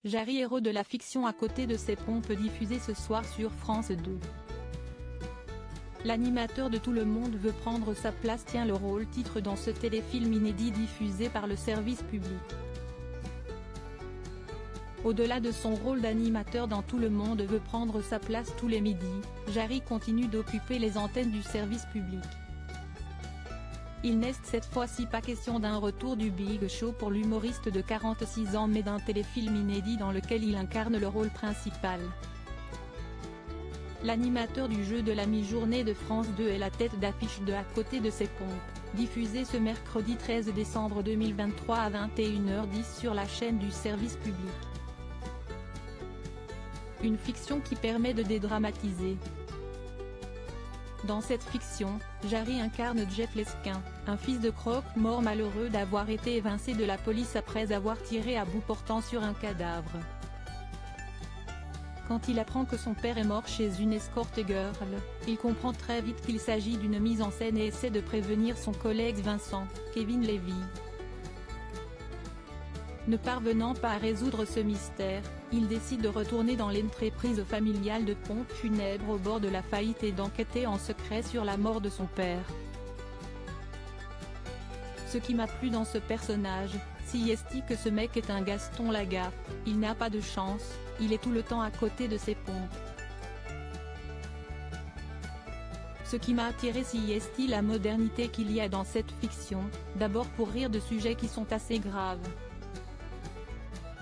Jarry, héros de la fiction à côté de ses pompes, diffusé ce soir sur France 2. L'animateur de Tout le monde veut prendre sa place tient le rôle titre dans ce téléfilm inédit diffusé par le service public. Au-delà de son rôle d'animateur dans Tout le monde veut prendre sa place tous les midis, Jarry continue d'occuper les antennes du service public. Il n'est cette fois-ci pas question d'un retour du Big Show pour l'humoriste de 46 ans mais d'un téléfilm inédit dans lequel il incarne le rôle principal. L'animateur du jeu de la mi-journée de France 2 est la tête d'affiche de À côté de ses pompes, diffusé ce mercredi 13 décembre 2023 à 21h10 sur la chaîne du service public. Une fiction qui permet de dédramatiser. Dans cette fiction, Jarry incarne Jeff Lesquin, un fils de croque-mort malheureux d'avoir été évincé de la police après avoir tiré à bout portant sur un cadavre. Quand il apprend que son père est mort chez une escort girl, il comprend très vite qu'il s'agit d'une mise en scène et essaie de prévenir son collègue Vincent, Kevin Levy. Ne parvenant pas à résoudre ce mystère, il décide de retourner dans l'entreprise familiale de pompes funèbres au bord de la faillite et d'enquêter en secret sur la mort de son père. Ce qui m'a plu dans ce personnage, c'est que ce mec est un Gaston Lagaffe, il n'a pas de chance, il est tout le temps à côté de ses pompes. Ce qui m'a attiré c'est la modernité qu'il y a dans cette fiction, d'abord pour rire de sujets qui sont assez graves.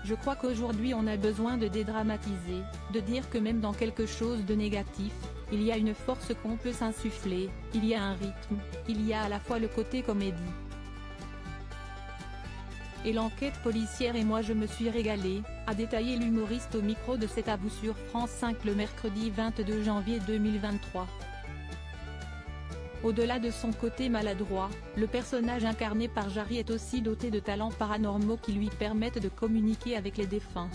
Je crois qu'aujourd'hui on a besoin de dédramatiser, de dire que même dans quelque chose de négatif, il y a une force qu'on peut s'insuffler, il y a un rythme, il y a à la fois le côté comédie et l'enquête policière et moi je me suis régalé, a détaillé l'humoriste au micro de C'est à vous sur France 5 le mercredi 22 janvier 2023. Au-delà de son côté maladroit, le personnage incarné par Jarry est aussi doté de talents paranormaux qui lui permettent de communiquer avec les défunts.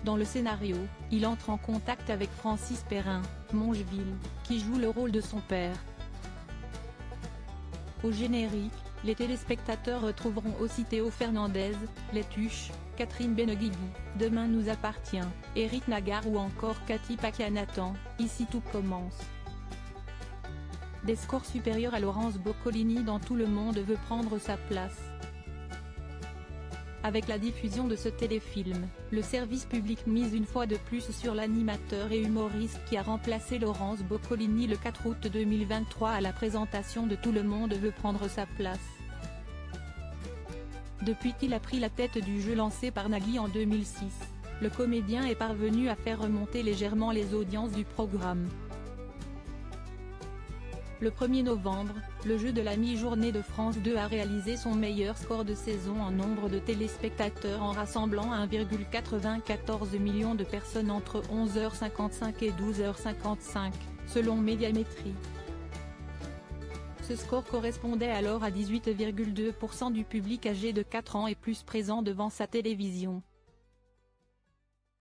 Dans le scénario, il entre en contact avec Francis Perrin, Mongeville, qui joue le rôle de son père. Au générique, les téléspectateurs retrouveront aussi Théo Fernandez, Les Tuches, Catherine Benguigui, Demain nous appartient, Eric Nagar ou encore Cathy Pakianathan, Ici tout commence. Des scores supérieurs à Laurence Boccolini dans Tout le monde veut prendre sa place. Avec la diffusion de ce téléfilm, le service public mise une fois de plus sur l'animateur et humoriste qui a remplacé Laurence Boccolini le 4 août 2023 à la présentation de Tout le monde veut prendre sa place. Depuis qu'il a pris la tête du jeu lancé par Nagui en 2006, le comédien est parvenu à faire remonter légèrement les audiences du programme. Le 1er novembre, le jeu de la mi-journée de France 2 a réalisé son meilleur score de saison en nombre de téléspectateurs en rassemblant 1,94 million de personnes entre 11h55 et 12h55, selon Médiamétrie. Ce score correspondait alors à 18,2% du public âgé de 4 ans et plus présent devant sa télévision.